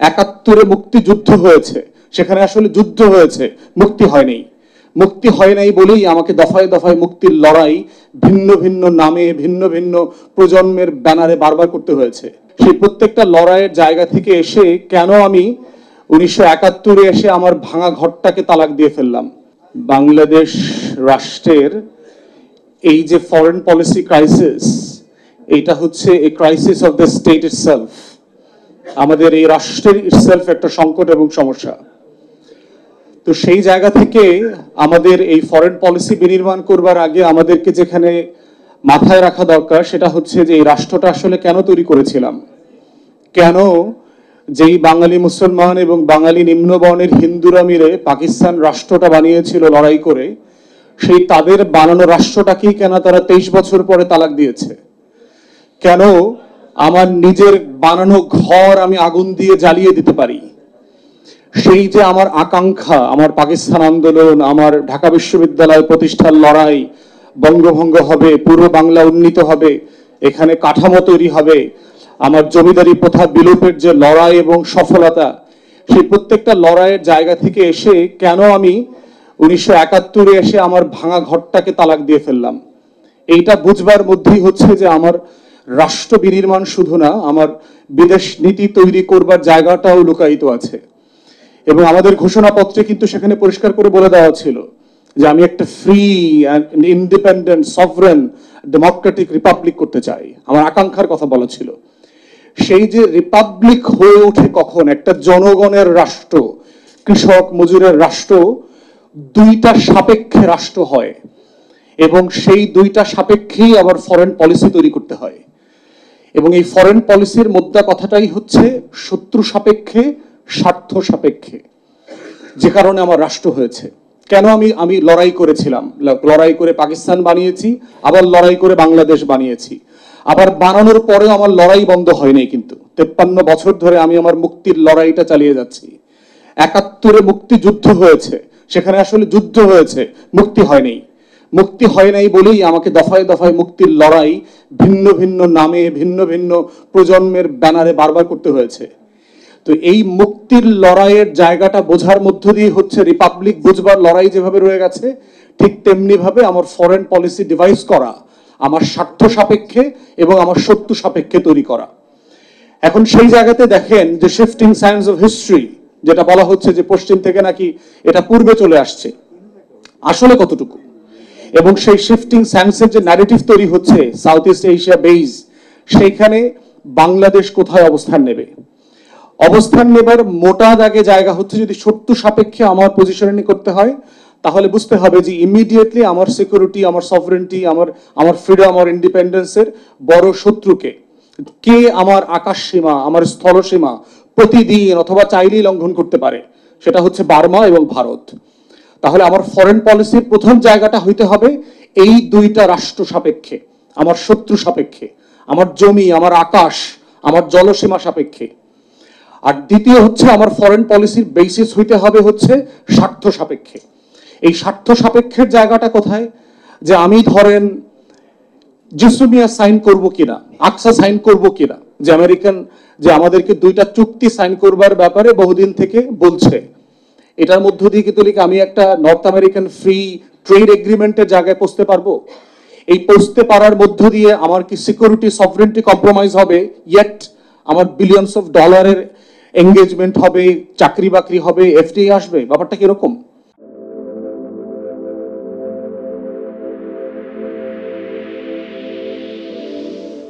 71-এ মুক্তিযুদ্ধ হয়েছে, সেখানে আসলে যুদ্ধ হয়েছে, মুক্তি হয়নি। মুক্তি হয় নাই বলেই আমাকে দফায় দফায় মুক্তির লড়াই ভিন্ন ভিন্ন নামে ভিন্ন ভিন্ন প্রজন্মের ব্যানারে বারবার করতে হয়েছে। সেই প্রত্যেকটা লড়াইয়ের জায়গা থেকে এসে কেন আমি 1971-এ এসে আমার ভাঙা ঘরটাকে তালাক দিয়ে ফেললাম। বাংলাদেশ রাষ্ট্রের এই যে ফরেন পলিসি ক্রাইসিস, এটা হচ্ছে এ crisis of the state itself. আমাদের এই রাষ্ট্রের ইটসেলফ একটা সংকট এবং সমস্যা। তো সেই জায়গা থেকে আমাদের এই ফরেন পলিসি বিনির্মাণ করবার আগে আমাদেরকে যেখানে মাথায় রাখা দরকার সেটা হচ্ছে যে এই রাষ্ট্রটা আসলে কেন তৈরি করেছিলাম, কেন যেই বাঙালি মুসলমান এবং বাঙালি নিম্নবর্ণের হিন্দুরা মিলে পাকিস্তান রাষ্ট্রটা বানিয়েছিল লড়াই করে, সেই তাদের বানানো রাষ্ট্রটাকেই কেন তারা 23 বছর পরে তালাক দিয়েছে। কেন আমার নিজের বানানো ঘর আমি আগুন দিয়ে জ্বালিয়ে দিতে পারি। সেই যে আমার আকাঙ্ক্ষা, আমার পাকিস্তান আন্দোলন, আমার ঢাকা বিশ্ববিদ্যালয় প্রতিষ্ঠার লড়াই, বঙ্গভঙ্গ হবে, পূর্ব বাংলা উন্নীত হবে, এখানে কাঠামো তৈরি হবে, আমার জমিদারি প্রথা বিলোপের যে লড়াই এবং সফলতা, সেই প্রত্যেকটা লড়াইয়ের জায়গা থেকে এসে কেন আমি 1971-এ এসে আমার ভাঙা ঘরটাকে তালাক দিয়ে ফেললাম। এইটা বুঝবার মধ্যেই হচ্ছে যে আমার রাষ্ট্র বিনির্মাণ শুধু না, আমার বিদেশ নীতি তৈরি করবার জায়গাটাও লুকায়িত আছে। এবং আমাদের ঘোষণাপত্রে কিন্তু সেখানে পরিষ্কার করে বলে দেওয়া ছিল যে আমি একটা free and independent sovereign Democratic Republic করতে চাই, আমার আকাঙ্ক্ষার কথা বলা ছিল। সেই যে রিপাবলিক হয়ে ওঠে কখন, একটা জনগণের রাষ্ট্র, কৃষক মজুরের রাষ্ট্র দুইটা সাপেক্ষে রাষ্ট্র হয়, এবং সেই দুইটা সাপেক্ষেই আবার ফরেন পলিসি তৈরি করতে হয়। এবং এই ফরেন পলিসির মোদ্দা কথাটাই হচ্ছে শত্রু সাপেক্ষে, স্বার্থ সাপেক্ষে, যে কারণে আমার রাষ্ট্র হয়েছে। কেন আমি লড়াই করেছিলাম, লড়াই করে পাকিস্তান বানিয়েছি, আবার লড়াই করে বাংলাদেশ বানিয়েছি, আবার বানানোর পরেও আমার লড়াই বন্ধ হয়নি। কিন্তু 53 বছর ধরে আমি আমার মুক্তির লড়াইটা চালিয়ে যাচ্ছি। 71-এ মুক্তিযুদ্ধ হয়েছে, সেখানে আসলে যুদ্ধ হয়েছে, মুক্তি হয়নি। মুক্তি হয় নাই বলেই আমাকে দফায় দফায় মুক্তির লড়াই ভিন্ন ভিন্ন নামে ভিন্ন ভিন্ন প্রজন্মের ব্যানারে বারবার করতে হয়েছে। তো এই মুক্তির লড়াইয়ের জায়গাটা বোঝার মধ্য দিয়ে হচ্ছে রিপাবলিক বুঝবার লড়াই যেভাবে রয়ে গেছে, ঠিক তেমনি ভাবে আমার ফরেন পলিসি ডিভাইস করা আমার স্বার্থ সাপেক্ষে এবং আমার শত্রু সাপেক্ষে তৈরি করা। এখন সেই জায়গাতে দেখেন যে শিফটিং সায়েন্স অফ হিস্ট্রি, যেটা বলা হচ্ছে যে পশ্চিম থেকে নাকি এটা পূর্বে চলে আসছে, আসলে কতটুকু? এবং সেই শিফটিং সায়েন্সের যে ন্যারেটিভ তৈরি হচ্ছে সাউথ ইস্ট এশিয়া বেজ, সেইখানে বাংলাদেশ কোথায় অবস্থান নেবে? অবস্থান নেবার মোটা দাগে জায়গা হচ্ছে, যদি শত্রু সাপেক্ষে আমার পজিশনিং করতে হয়, তাহলে বুঝতে হবে যে ইমিডিয়েটলি আমার সিকিউরিটি, আমার সফরেনিটি, আমার ফ্রিডম, আমার ইন্ডিপেন্ডেন্সের বড় শত্রুকে কে আমার আকাশ সীমা, আমার স্থল সীমা প্রতিদিন অথবা চাইলেই লঙ্ঘন করতে পারে, সেটা হচ্ছে বার্মা এবং ভারত। তাহলে আমার ফরেন পলিসির প্রথম জায়গাটা হইতে হবে এই দুইটা রাষ্ট্র সাপেক্ষে, আমার শত্রু সাপেক্ষে, আমার জমি, আমার আকাশ, আমার জলসীমা সাপেক্ষে। আর দ্বিতীয় হচ্ছে আমার ফরেন পলিসির বেসিস হইতে হবে হচ্ছে স্বার্থ সাপেক্ষে। এই স্বার্থ সাপেক্ষের জায়গাটা কোথায়? যে আমি ধরেন জিসুমিয়া সাইন করব কিনা, আকসা সাইন করব কিনা, যে আমেরিকান যে আমাদেরকে দুইটা চুক্তি সাইন করবার ব্যাপারে বহুদিন থেকে বলছে, এটার মধ্য দিয়ে কি তুলি আমি একটা নর্থ আমেরিকান ফ্রি ট্রেড এগ্রিমেন্টের জায়গায় পৌঁছতে পারবো? এই পৌঁছতে পারার মধ্য দিয়ে আমার কি সিকিউরিটি, সফরেনিটি কম্প্রোমাইজ হবে? ইয়েট আমার বিলিয়নস অফ ডলারের এঙ্গেজমেন্ট হবে, চাকরি বাকরি হবে, এফডিআই আসবে, ব্যাপারটা কিরকম?